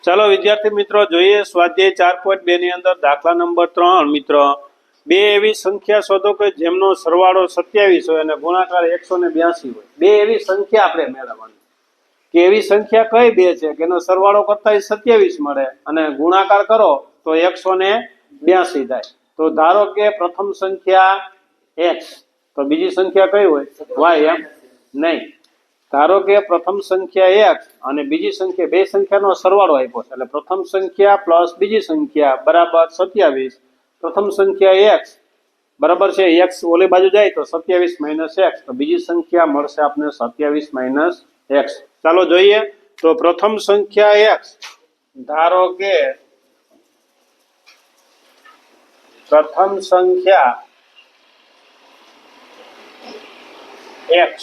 ચાલો વિદ્યાર્થી મિત્રો જોઈએ સ્વાધ્યાય 4.2 ની અંદર દાખલા નંબર 3 મિત્રો બે એવી સંખ્યા શોધો કે જેમનો સરવાળો 27 હોય અને ગુણાકાર 182 હોય। બે એવી સંખ્યા આપણે મેળવવાની કે એવી સંખ્યા કઈ બે છે કે એનો સરવાળો કરતા 27 મળે અને ગુણાકાર કરો તો 182 થાય। તો ધારો કે પ્રથમ સંખ્યા x તો બીજી સંખ્યા કઈ હોય y, એમ નહીં। ધારો કે પ્રથમ સંખ્યા x અને બીજી સંખ્યા બે સંખ્યાનો સરવાળો આપ્યો છે એટલે પ્રથમ સંખ્યા પ્લસ બીજી સંખ્યા બરાબર 27। પ્રથમ સંખ્યા x બરાબર છે x ઓલી બાજુ જાય તો 27 - x તો બીજી સંખ્યા મળશે આપણે 27 - x। ચાલો જોઈએ તો પ્રથમ સંખ્યા x ધારો કે પ્રથમ સંખ્યા x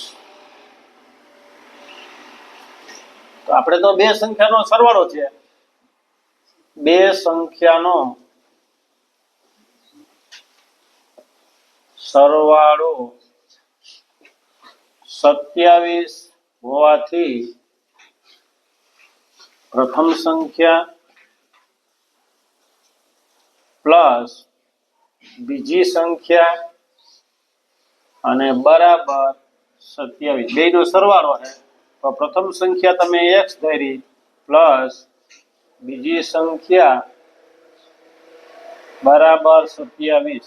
તો આપણે તો બે સંખ્યાનો સરવાળો છે, બે સંખ્યાનો સરવાળો 27 હોવાથી પ્રથમ સંખ્યા પ્લસ બીજી સંખ્યા અને બરાબર 27 બેનો સરવાળો છે। તો પ્રથમ સંખ્યા તમે x ધારી પ્લસ બીજી સંખ્યા બરાબર 27।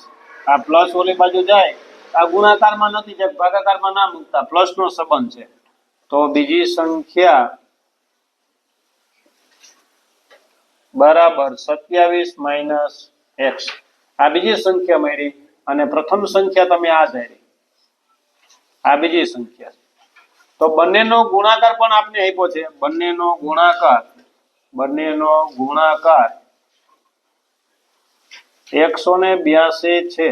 આ પ્લસ ઓલી બાજુ જાય આ ગુણાકારમાં નથી જાય ભાગાકારમાં ના મૂકતા પ્લસ નો સંબંધ છે તો બીજી સંખ્યા બરાબર 27 - x। આ બીજી સંખ્યા મળી અને પ્રથમ સંખ્યા તમે આ ધારી આ બીજી સંખ્યા તો બંનેનો ગુણાકાર પણ આપણે આપ્યો છે। બંનેનો ગુણાકાર 182 છે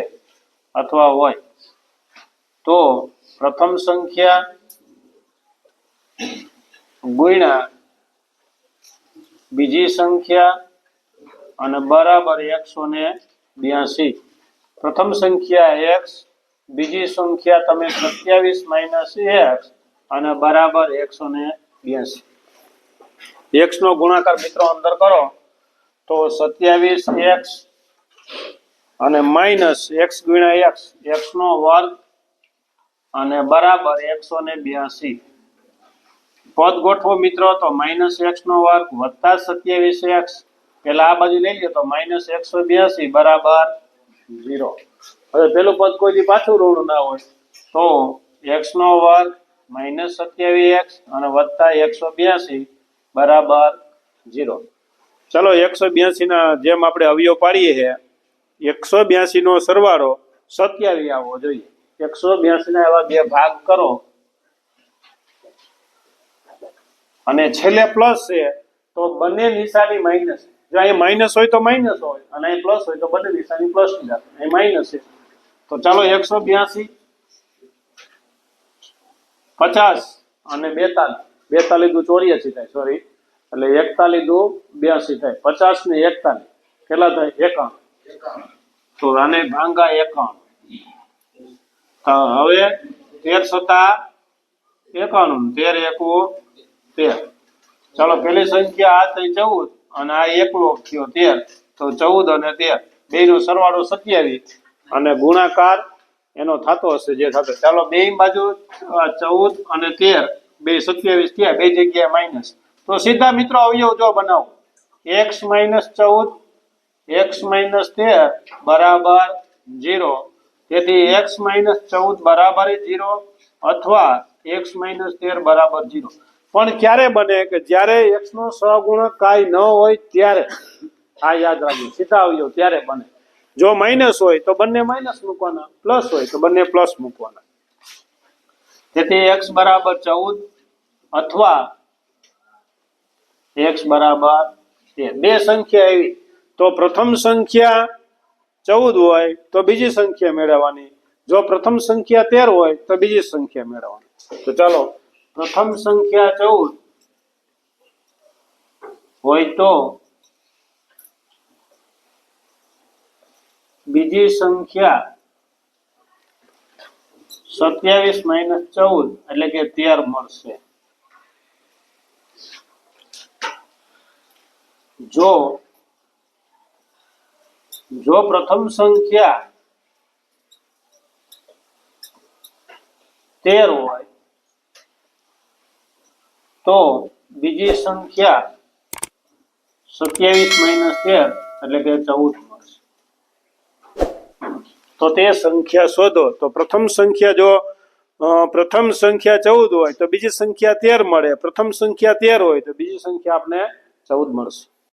અથવા હોય તો પ્રથમ સંખ્યા ગુણ્યા બીજી સંખ્યા અને બરાબર 182। પ્રથમ સંખ્યા x બીજી સંખ્યા તમે 27 - x અને બરાબર 182। x નો ગુણાકાર મિત્રો અંદર કરો તો 27x અને માઈનસ x ગુણ્યા x નો વર્ગ અને બરાબર 182। પદ ગોઠવો મિત્રો તો -x નો વર્ગ વત્તા 27x પેલા આ બાજુ લઈ લો તો -182 બરાબર 0। હવે પેલું પદ કોઈ પાછું ઋણ ના હોય તો x નો વર્ગ -27x અને વત્તા 182 બરાબર 0। ચલો 182 ના જેમ આપણે અવયવ પાડીએ છે 182 નો સરવાળો 27 આવવો જોઈએ। 182 ના એવા બે ભાગ કરો અને છેલ્લે પ્લસ છે તો બંને નિશાની માઈનસ। જો અહીં માઈનસ હોય તો માઈનસ હોય અને અહીં પ્લસ હોય તો બંને નિશાની પ્લસ ની રાખે, અહીં માઈનસ છે તો ચાલો 182 50 અને 42 42 દુ 84 થાય સોરી એટલે 41 દુ 82 થાય 50 ને 41 કેટલા થાય 51 તો આને ભાંગા 51। હવે 13 સતા 51 13 એકુ 13। ચાલો પેલી સંખ્યા આ થઈ 14 અને આ એકલો થયો 13 તો 14 અને 13 બેનો સરવાળો 27 અને ગુણાકાર એનો થતો હશે જે થતો। ચાલો બે બાજુ 14 અને 13 બે 27 થયા બે જગ્યાએ માઈનસ તો સીધા મિત્રો અવયવ જો બનાવો x - 14 x - 13 બરાબર 0। તેથી x - 14 બરાબર 0 અથવા x - 13 બરાબર 0। પણ ક્યારે બને કે જ્યારે x નો સહગુણક કાંઈ ન હોય ત્યારે, આ યાદ રાખજો સીધા અવયવ ત્યારે બને। જો માઈનસ હોય તો બંને માઈનસ મૂકવાના, પ્લસ હોય તો બંને પ્લસ મૂકવાના। તેથી x બરાબર 14 અથવા x બરાબર 13। બે સંખ્યા એવી તો પ્રથમ સંખ્યા 14 હોય તો બીજી સંખ્યા મેળવવાની, જો પ્રથમ સંખ્યા 13 હોય તો બીજી સંખ્યા મેળવવાની। તો ચાલો પ્રથમ સંખ્યા 14 હોય તો બીજી સંખ્યા 27 - 14 એટલે કે 13 મળશે। જો પ્રથમ સંખ્યા 13 હોય તો બીજી સંખ્યા 27 - 13 એટલે કે 14 મળશે. તો તે સંખ્યા શોધો. તો પ્રથમ સંખ્યા જો પ્રથમ સંખ્યા 14 હોય તો બીજી સંખ્યા 13 મળે. પ્રથમ સંખ્યા 13 હોય તો બીજી સંખ્યા આપણે 14 મળશે.